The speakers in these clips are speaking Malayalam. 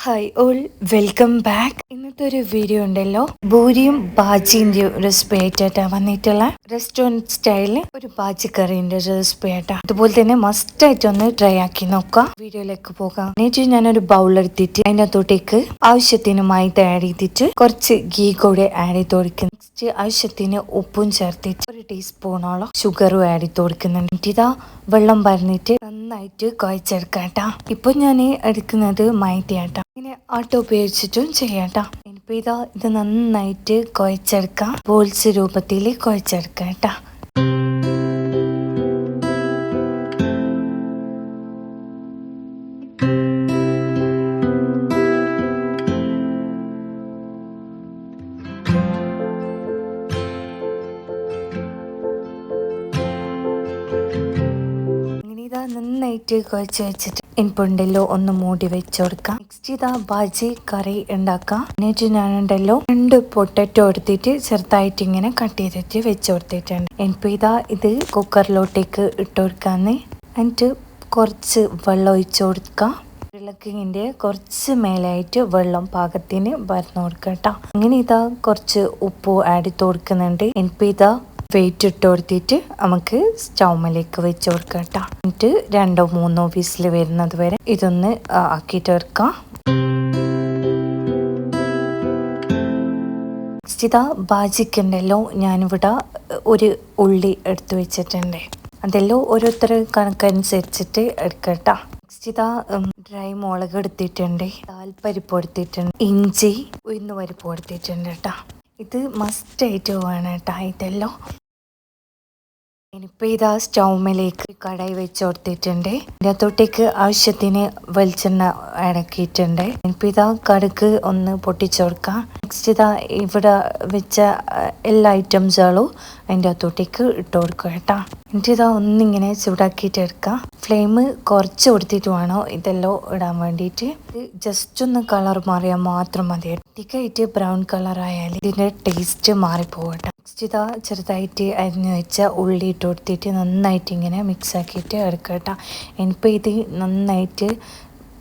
Hi all, welcome back. ഇന്നത്തെ ഒരു വീഡിയോ ഉണ്ടല്ലോ, ഭൂരിയും ബാജിന്റെയും റെസിപ്പി ആയിട്ടാ വന്നിട്ടുള്ള റെസ്റ്റോറൻറ്റ് സ്റ്റൈലിൽ ഒരു ബാജി കറീന്റെ റെസിപ്പി ആയിട്ടാ. അതുപോലെ തന്നെ മസ്റ്റ് ആയിട്ടൊന്ന് ട്രൈ ആക്കി നോക്കാം. വീഡിയോയിലേക്ക് പോകാം. എന്നിട്ട് ഞാനൊരു ബൗൾ എടുത്തിട്ട് അതിനകത്തോട്ടേക്ക് ആവശ്യത്തിന് മൈദ ആഡ് ചെയ്തിട്ട് കുറച്ച് ഗീ കൂടെ ആഡ് ചെയ്ത് കൊടുക്കുന്നു. നെക്സ്റ്റ് ആവശ്യത്തിന് ഉപ്പും ചേർത്തിട്ട് ഒരു ടീസ്പൂണോളം ഷുഗറും ആഡ് ചെയ്ത് കൊടുക്കുന്നുണ്ട്. ഇതാ വെള്ളം പറഞ്ഞിട്ട് നന്നായിട്ട് കുഴച്ചെടുക്കാട്ടാ. ഇപ്പൊ ഞാൻ എടുക്കുന്നത് മൈദയാട്ടാ. ഇങ്ങനെ ആട്ട ഉപയോഗിച്ചിട്ടും ചെയ്യാട്ടാ. ഇനിയിപ്പോ ഇത് നന്നായിട്ട് കുഴച്ചെടുക്കാം. ബോൾസ് രൂപത്തിൽ കുഴച്ചെടുക്കാട്ടാ. നന്നായിട്ട് കുഴച്ച് വെച്ചിട്ട് ഇനിപ്പുണ്ടല്ലോ ഒന്ന് മൂടി വെച്ച് കൊടുക്കാം. നെക്സ്റ്റ് ഇതാ ബാജി കറി ഉണ്ടാക്കാം. എന്നിട്ട് ഞാനുണ്ടല്ലോ 2 പൊട്ടറ്റോ എടുത്തിട്ട് ചെറുതായിട്ട് ഇങ്ങനെ കട്ട് ചെയ്തിട്ട് വെച്ച് കൊടുത്തിട്ടുണ്ട്. ഇനിയിപ്പോൾ ഇത് കുക്കറിലോട്ടേക്ക് ഇട്ട് കൊടുക്കാന്ന്. എന്നിട്ട് കുറച്ച് വെള്ളം ഒഴിച്ചു കൊടുക്കാം. ഉരുളക്കിഴങ്ങിന്റെ കുറച്ച് മേലായിട്ട് വെള്ളം പാകത്തിന് പരന്നു കൊടുക്കാം കേട്ടോ. അങ്ങനെ കുറച്ച് ഉപ്പ് ആഡ് ചെയ്ത് കൊടുക്കുന്നുണ്ട്. ഇനിയിപ്പോൾ വെയിറ്റ് ഇട്ട് കൊടുത്തിട്ട് നമുക്ക് സ്റ്റൗമിലേക്ക് വെച്ച് കൊടുക്കാം കേട്ടോ. എന്നിട്ട് 2-3 വിസിൽ വരുന്നത് വരെ ഇതൊന്ന് ആക്കിയിട്ട് എടുക്കാം. ബാജിക്കുണ്ടല്ലോ, ഞാനിവിടെ ഒരു ഉള്ളി എടുത്ത് വെച്ചിട്ടുണ്ട്. അതെല്ലാം ഓരോരുത്തർ കണക്കനുസരിച്ചിട്ട് എടുക്കട്ടോ. ഡ്രൈ മുളക് എടുത്തിട്ടുണ്ട്, താൽപ്പരിപ്പ് എടുത്തിട്ടുണ്ട്, ഇഞ്ചി ഉഴുന്ന് പരിപ്പ് എടുത്തിട്ടുണ്ട് കേട്ടോ. ഇത് മസ്റ്റ് ആയിട്ട് വേണം കേട്ടോ ഇതെല്ലാം. ഇനിയിപ്പോൾ സ്റ്റൗമിലേക്ക് കടായി വെച്ച് കൊടുത്തിട്ടുണ്ട്. ഇതിനകത്തോട്ടേക്ക് ആവശ്യത്തിന് വെളിച്ചെണ്ണ ഇടക്കിയിട്ടുണ്ട്. ഇനിയിപ്പോൾ കടുക് ഒന്ന് പൊട്ടിച്ചു കൊടുക്കാം. നെക്സ്റ്റ് ഇവിടെ വെച്ച എല്ലാ ഐറ്റംസുകളും അതിൻ്റെ അകത്തോട്ടേക്ക് ഇട്ട് കൊടുക്കുക കേട്ടോ. എന്നിട്ട് ഒന്നിങ്ങനെ ചൂടാക്കിയിട്ട് എടുക്കാം. ഫ്ലെയിം കുറച്ച് കൊടുത്തിട്ട് വേണോ ഇതെല്ലാം ഇടാൻ വേണ്ടിയിട്ട്. ഇത് ജസ്റ്റ് ഒന്ന് കളർ മാറിയാൽ മാത്രം മതി. അധികമായിട്ട് ബ്രൗൺ കളർ ആയാൽ ഇതിൻ്റെ ടേസ്റ്റ് മാറിപ്പോകട്ടെ. നെക്സ്റ്റ് ചെറുതായിട്ട് അരിഞ്ഞു വെച്ച ഉള്ളി ഇട്ട് കൊടുത്തിട്ട് നന്നായിട്ട് ഇങ്ങനെ മിക്സ് ആക്കിയിട്ട് എടുക്കട്ടോ. ഇനിയിപ്പോൾ ഇത് നന്നായിട്ട്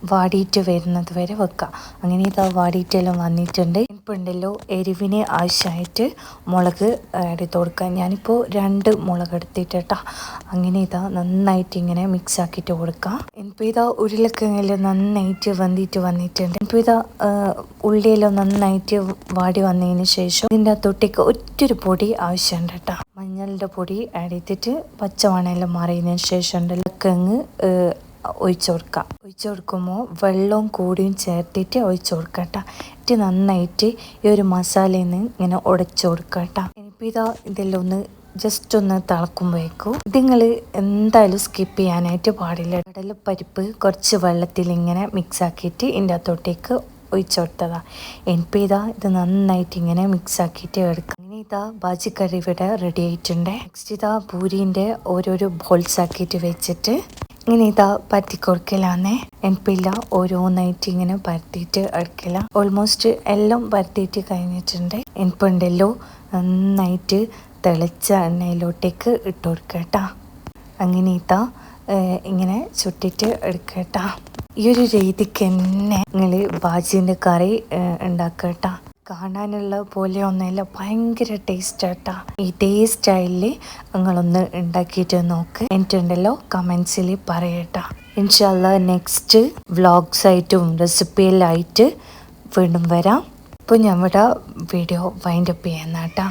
വാടിയിട്ട് വരുന്നത് വരെ വെക്കാം. അങ്ങനെ വാടിയിട്ടെല്ലാം വന്നിട്ടുണ്ട്. ഇപ്പോൾ ഉണ്ടല്ലോ എരിവിന് ആവശ്യമായിട്ട് മുളക് ആഡ് ചെയ്ത് കൊടുക്കാം. ഞാനിപ്പോൾ 2 മുളക് എടുത്തിട്ടാ. അങ്ങനെ നന്നായിട്ട് ഇങ്ങനെ മിക്സ് ആക്കിയിട്ട് കൊടുക്കാം. ഇപ്പോൾ ഉരുളക്കിഴങ്ങെല്ലാം നന്നായിട്ട് വന്നിട്ട് വന്നിട്ടുണ്ട്. ഇപ്പോൾ ഉള്ളിയെല്ലാം നന്നായിട്ട് വാടി വന്നതിന് ശേഷം ഇതിൻ്റെ അകത്തോട്ടേക്ക് ഒറ്റൊരു പൊടി ആവശ്യമുണ്ട് കേട്ടോ. മഞ്ഞളുടെ പൊടി ആഡ് ചെയ്തിട്ട് പച്ചമണെല്ലാം മാറിയതിന് ശേഷം ഉരുളക്കിഴങ്ങ് ഒഴിച്ചു കൊടുക്കുമ്പോൾ വെള്ളവും കൂടിയും ചേർത്തിട്ട് ഒഴിച്ചു കൊടുക്കട്ടോ. ഇത് നന്നായിട്ട് ഈ ഒരു മസാലയിൽ നിന്ന് ഇങ്ങനെ ഉടച്ചു കൊടുക്കട്ടോ. ഇനിയിപ്പോൾ ഇതെല്ലാം ഒന്ന് ജസ്റ്റ് ഒന്ന് തിളക്കുമ്പോഴേക്കും നിങ്ങൾ എന്തായാലും സ്കിപ്പ് ചെയ്യാനായിട്ട് പാടില്ല. കടലപ്പരിപ്പ് കുറച്ച് വെള്ളത്തിൽ ഇങ്ങനെ മിക്സ് ആക്കിയിട്ട് ഇതിൻ്റെ അകത്തോട്ടേക്ക് ഒഴിച്ചു കൊടുത്തതാ. ഇനിയിപ്പോൾ ഇത് നന്നായിട്ട് ഇങ്ങനെ മിക്സ് ആക്കിയിട്ട് എടുക്കാം. ഇനി ബാജി കറി ഇവിടെ റെഡി ആയിട്ടുണ്ട്. നെക്സ്റ്റ് പൂരീൻ്റെ ഓരോരോ ബോൾസ് ആക്കിയിട്ട് വെച്ചിട്ട് ഇങ്ങനെ പരത്തി കൊടുക്കലാന്നേ. എനിപ്പില്ല ഓരോന്നായിട്ട് ഇങ്ങനെ പരത്തിയിട്ട് എടുക്കില്ല. ഓൾമോസ്റ്റ് എല്ലാം പരത്തിയിട്ട് കഴിഞ്ഞിട്ടുണ്ട്. എനിപ്പുണ്ടല്ലോ നന്നായിട്ട് തിളച്ച എണ്ണയിലോട്ടേക്ക് ഇട്ട് കൊടുക്കട്ടാ. അങ്ങനെ ഇങ്ങനെ ചുട്ടിട്ട് എടുക്കട്ടാ. ഈ ഒരു രീതിക്ക് തന്നെ നിങ്ങൾ ബാജിൻ്റെ കറി ഉണ്ടാക്കട്ടാ. കാണാനുള്ള പോലെ ഒന്നുമില്ല, ഭയങ്കര ടേസ്റ്റ് ആട്ടാ. ഇതേ സ്റ്റൈലിൽ നിങ്ങളൊന്ന് ഉണ്ടാക്കിയിട്ട് നോക്ക്. എന്നിട്ടുണ്ടല്ലോ കമൻസിൽ പറയട്ടാ. ഇൻഷാല്ലാ നെക്സ്റ്റ് വ്ളോഗ്സ് ആയിട്ടും റെസിപ്പിയിലായിട്ട് വീണ്ടും വരാം. ഇപ്പോൾ ഞാൻ ഇവിടെ വീഡിയോ വൈൻഡപ്പ് ചെയ്യാന്നാട്ടാ.